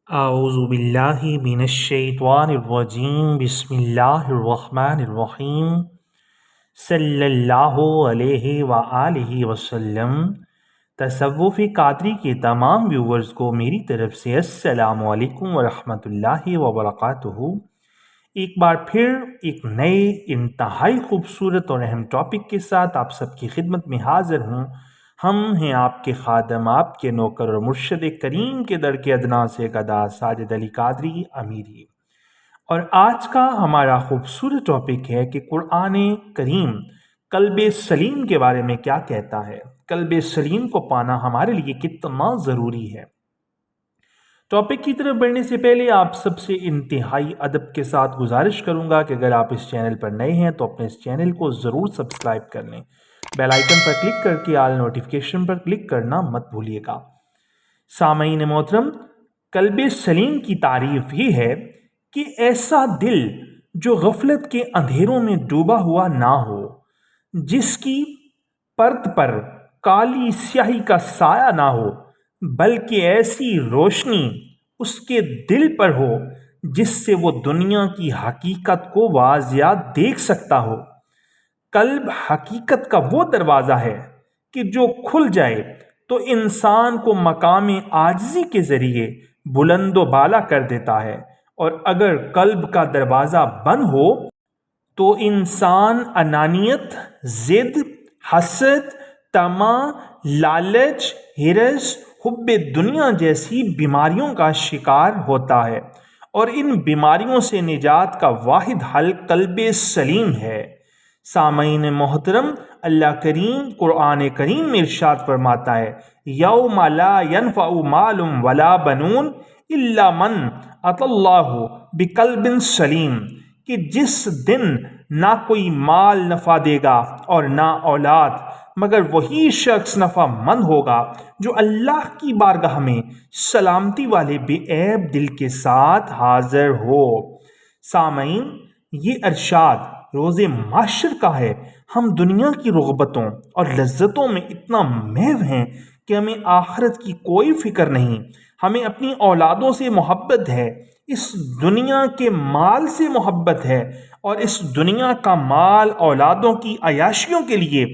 اعوذ باللہ من الشیطان الرجیم بسم اللہ الرحمن الرحیم صلی اللہ علیہ وآلہ وسلم۔ تصوف قادری کے تمام ویورز کو میری طرف سے السلام علیکم ورحمۃ اللہ وبرکاتہ۔ ایک بار پھر ایک نئے انتہائی خوبصورت اور اہم ٹاپک کے ساتھ آپ سب کی خدمت میں حاضر ہوں۔ ہم ہیں آپ کے خادم، آپ کے نوکر اور مرشد کریم کے در کے ادنا سے ایک ادا ساجد علی قادری امیری، اور آج کا ہمارا خوبصورت ٹاپک ہے کہ قرآن کریم قلب سلیم کے بارے میں کیا کہتا ہے، قلب سلیم کو پانا ہمارے لیے کتنا ضروری ہے۔ ٹاپک کی طرف بڑھنے سے پہلے آپ سب سے انتہائی ادب کے ساتھ گزارش کروں گا کہ اگر آپ اس چینل پر نئے ہیں تو اپنے اس چینل کو ضرور سبسکرائب کر لیں، بیل آئیکن پر کلک کر کے آل نوٹیفیکیشن پر کلک کرنا مت بھولیے گا۔ سامعین محترم، قلب سلیم کی تعریف یہ ہے کہ ایسا دل جو غفلت کے اندھیروں میں ڈوبا ہوا نہ ہو، جس کی پرت پر کالی سیاہی کا سایہ نہ ہو، بلکہ ایسی روشنی اس کے دل پر ہو جس سے وہ دنیا کی حقیقت کو واضح دیکھ سکتا ہو۔ قلب حقیقت کا وہ دروازہ ہے کہ جو کھل جائے تو انسان کو مقام عاجزی کے ذریعے بلند و بالا کر دیتا ہے، اور اگر قلب کا دروازہ بند ہو تو انسان انانیت، ضد، حسد، طمع، لالچ، ہرس، حب دنیا جیسی بیماریوں کا شکار ہوتا ہے، اور ان بیماریوں سے نجات کا واحد حل قلب سلیم ہے۔ سامعین محترم، اللہ کریم قرآن کریم میں ارشاد فرماتا ہے، یوم لا ینفع مال ولا بنون الا من اتی اللہ بقلب سلیم، کہ جس دن نہ کوئی مال نفع دے گا اور نہ اولاد، مگر وہی شخص نفع مند ہوگا جو اللہ کی بارگاہ میں سلامتی والے بے عیب دل کے ساتھ حاضر ہو۔ سامعین، یہ ارشاد روز محشر کا ہے۔ ہم دنیا کی رغبتوں اور لذتوں میں اتنا محو ہیں کہ ہمیں آخرت کی کوئی فکر نہیں، ہمیں اپنی اولادوں سے محبت ہے، اس دنیا کے مال سے محبت ہے، اور اس دنیا کا مال اولادوں کی عیاشیوں کے لیے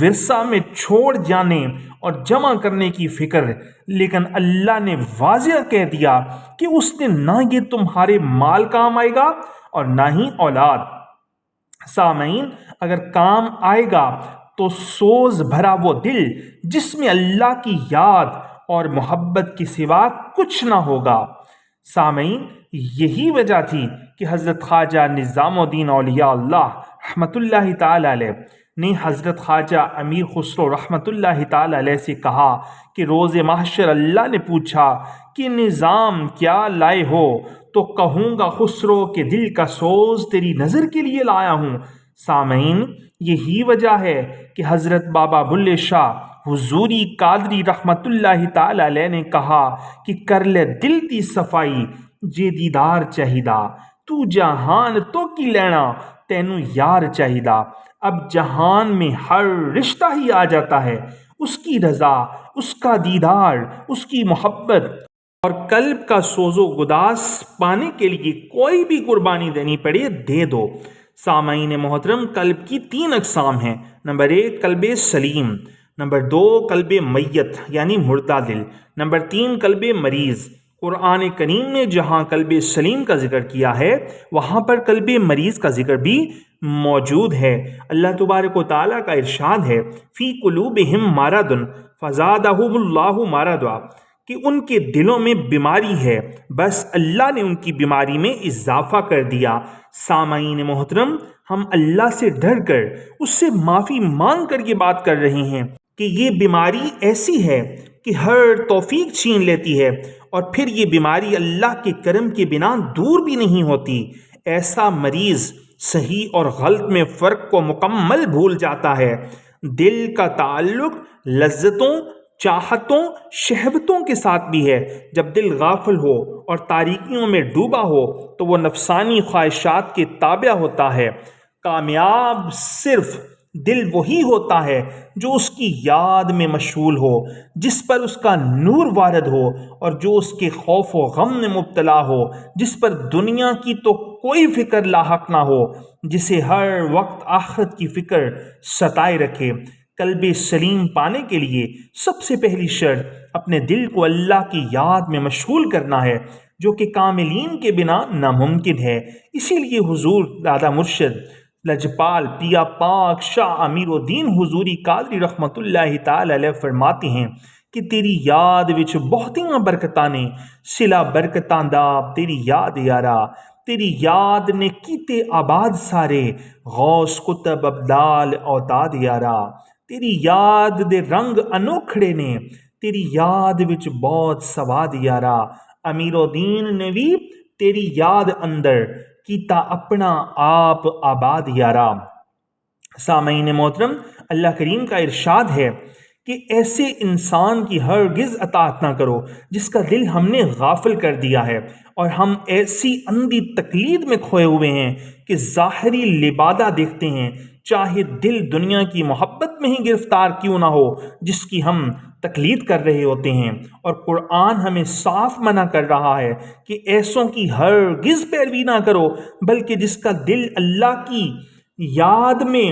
ورثہ میں چھوڑ جانے اور جمع کرنے کی فکر ہے۔ لیکن اللہ نے واضح کہہ دیا کہ اس نے نہ یہ تمہارے مال کام آئے گا اور نہ ہی اولاد۔ سامعین، اگر کام آئے گا تو سوز بھرا وہ دل جس میں اللہ کی یاد اور محبت کے سوا کچھ نہ ہوگا۔ سامعین، یہی وجہ تھی کہ حضرت خواجہ نظام الدین اولیاء اللہ رحمۃ اللہ تعالی علیہ نے حضرت خواجہ امیر خسرو رحمۃ اللہ تعالی علیہ سے کہا کہ روز محشر اللہ نے پوچھا کہ نظام کیا لائے ہو، تو کہوں گا خسرو کے دل کا سوز تیری نظر کے لیے لایا ہوں۔ سامعین، یہی وجہ ہے کہ حضرت بابا بلے شاہ حضوری قادری رحمت اللہ تعالی علیہ نے کہا کہ کر لے دل دی صفائی جے دیدار چاہیدا، تو جہان تو کی لینا تینو یار چاہیدا۔ اب جہان میں ہر رشتہ ہی آ جاتا ہے، اس کی رضا، اس کا دیدار، اس کی محبت، اور قلب کا سوز و گداس پانے کے لیے کوئی بھی قربانی دینی پڑے دے دو۔ سامعین محترم، قلب کی 3 اقسام ہیں۔ نمبر 1 قلب سلیم، نمبر 2 قلب میت یعنی مردہ دل، نمبر 3 قلب مریض۔ قرآن کریم نے جہاں قلب سلیم کا ذکر کیا ہے وہاں پر قلب مریض کا ذکر بھی موجود ہے۔ اللہ تبارک و تعالیٰ کا ارشاد ہے، فی قلوبہم مرض فزادہم اللہ مرضا، کہ ان کے دلوں میں بیماری ہے، بس اللہ نے ان کی بیماری میں اضافہ کر دیا۔ سامعین محترم، ہم اللہ سے ڈر کر اس سے معافی مانگ کر یہ بات کر رہے ہیں کہ یہ بیماری ایسی ہے کہ ہر توفیق چھین لیتی ہے، اور پھر یہ بیماری اللہ کے کرم کے بنا دور بھی نہیں ہوتی۔ ایسا مریض صحیح اور غلط میں فرق کو مکمل بھول جاتا ہے۔ دل کا تعلق لذتوں، چاہتوں، شہوتوں کے ساتھ بھی ہے۔ جب دل غافل ہو اور تاریکیوں میں ڈوبا ہو تو وہ نفسانی خواہشات کے تابع ہوتا ہے۔ کامیاب صرف دل وہی ہوتا ہے جو اس کی یاد میں مشغول ہو، جس پر اس کا نور وارد ہو، اور جو اس کے خوف و غم میں مبتلا ہو، جس پر دنیا کی تو کوئی فکر لاحق نہ ہو، جسے ہر وقت آخرت کی فکر ستائے رکھے۔ قلب سلیم پانے کے لیے سب سے پہلی شرط اپنے دل کو اللہ کی یاد میں مشغول کرنا ہے، جو کہ کاملین کے بنا ناممکن ہے۔ اسی لیے حضور دادا مرشد لجپال پیا پاک شاہ امیر الدین حضوری قادری رحمت اللہ تعالی علیہ فرماتے ہیں کہ تیری یاد وچ بہتیاں برکتاں نے، سلا برکتاں دا تیری یاد یارا، تیری یاد نے کیتے آباد سارے، غوث کتب ابدال اوتاد یارا، تیری یاد دے رنگ انوکھڑے نے، تیری یاد وچ بہت سواد یارا، امیر الدین نے بھی تیری یاد اندر کیتا اپنا آپ آباد یارا۔ سامعین محترم، اللہ کریم کا ارشاد ہے کہ ایسے انسان کی ہرگز اطاعت نہ کرو جس کا دل ہم نے غافل کر دیا ہے، اور ہم ایسی اندھی تقلید میں کھوئے ہوئے ہیں کہ ظاہری لبادہ دیکھتے ہیں، چاہے دل دنیا کی محبت میں ہی گرفتار کیوں نہ ہو جس کی ہم تقلید کر رہے ہوتے ہیں۔ اور قرآن ہمیں صاف منع کر رہا ہے کہ ایسوں کی ہرگز پیروی نہ کرو، بلکہ جس کا دل اللہ کی یاد میں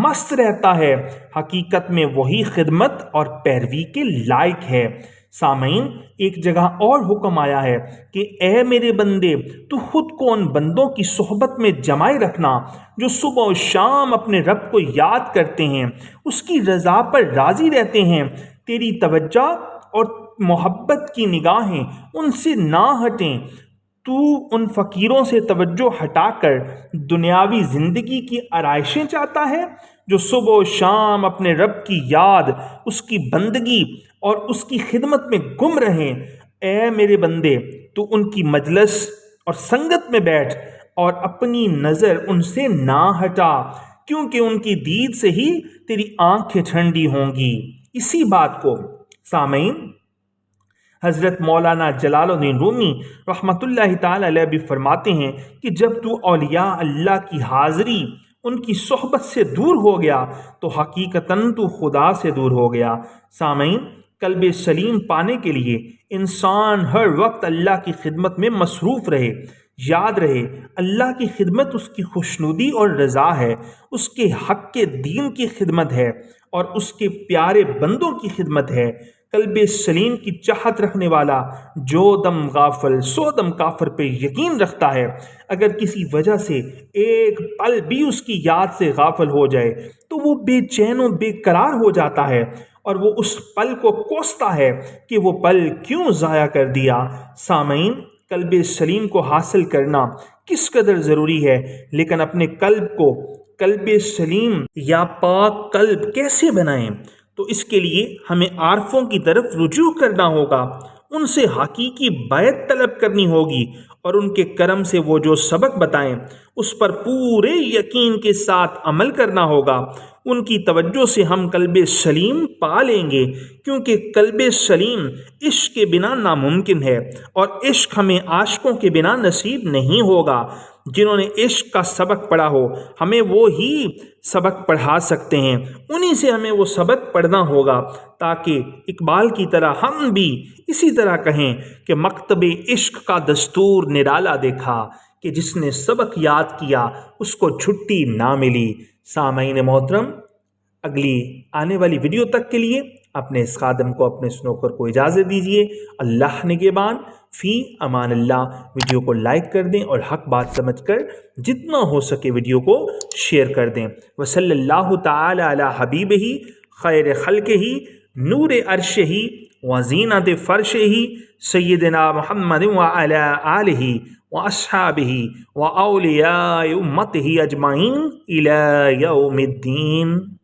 مست رہتا ہے، حقیقت میں وہی خدمت اور پیروی کے لائق ہے۔ سامعین، ایک جگہ اور حکم آیا ہے کہ اے میرے بندے، تو خود کو ان بندوں کی صحبت میں جمائے رکھنا جو صبح و شام اپنے رب کو یاد کرتے ہیں، اس کی رضا پر راضی رہتے ہیں۔ تیری توجہ اور محبت کی نگاہیں ان سے نہ ہٹیں۔ تو ان فقیروں سے توجہ ہٹا کر دنیاوی زندگی کی آرائشیں چاہتا ہے جو صبح و شام اپنے رب کی یاد، اس کی بندگی اور اس کی خدمت میں گم رہیں۔ اے میرے بندے، تو ان کی مجلس اور سنگت میں بیٹھ اور اپنی نظر ان سے نہ ہٹا، کیونکہ ان کی دید سے ہی تیری آنکھیں ٹھنڈی ہوں گی۔ اسی بات کو سامعین حضرت مولانا جلال الدین رومی رحمت اللہ تعالی علیہ بھی فرماتے ہیں کہ جب تو اولیاء اللہ کی حاضری، ان کی صحبت سے دور ہو گیا تو حقیقتاً تو خدا سے دور ہو گیا۔ سامعین، قلب سلیم پانے کے لیے انسان ہر وقت اللہ کی خدمت میں مصروف رہے۔ یاد رہے، اللہ کی خدمت اس کی خوشنودی اور رضا ہے، اس کے حق کے دین کی خدمت ہے، اور اس کے پیارے بندوں کی خدمت ہے۔ قلب سلیم کی چاہت رکھنے والا جو دم غافل سو دم کافر پہ یقین رکھتا ہے۔ اگر کسی وجہ سے ایک پل بھی اس کی یاد سے غافل ہو جائے تو وہ بے چین و بے قرار ہو جاتا ہے، اور وہ اس پل کو کوستا ہے کہ وہ پل کیوں ضائع کر دیا۔ سامعین، قلب سلیم کو حاصل کرنا کس قدر ضروری ہے، لیکن اپنے قلب کو قلب سلیم یا پاک قلب کیسے بنائیں؟ تو اس کے لیے ہمیں عارفوں کی طرف رجوع کرنا ہوگا، ان سے حقیقی بیعت طلب کرنی ہوگی، اور ان کے کرم سے وہ جو سبق بتائیں اس پر پورے یقین کے ساتھ عمل کرنا ہوگا۔ ان کی توجہ سے ہم قلب سلیم پا لیں گے، کیونکہ قلب سلیم عشق کے بنا ناممکن ہے، اور عشق ہمیں عاشقوں کے بنا نصیب نہیں ہوگا۔ جنہوں نے عشق کا سبق پڑھا ہو ہمیں وہ ہی سبق پڑھا سکتے ہیں، انہی سے ہمیں وہ سبق پڑھنا ہوگا، تاکہ اقبال کی طرح ہم بھی اسی طرح کہیں کہ مکتب عشق کا دستور نرالا دیکھا، کہ جس نے سبق یاد کیا اس کو چھٹی نہ ملی۔ سامعین محترم، اگلی آنے والی ویڈیو تک کے لیے اپنے اس خادم کو، اپنے سنوکر کو اجازت دیجیے۔ اللہ نگہبان، فی امان اللہ۔ ویڈیو کو لائک کر دیں اور حق بات سمجھ کر جتنا ہو سکے ویڈیو کو شیئر کر دیں۔ وصلی اللہ تعالی علی حبیبہ خیر خلقہ نور عرشہ وزینت فرشہ سیدنا محمد وعلی آلہ واصحابہ واولیاء امتہ اجمعین الی یوم الدین۔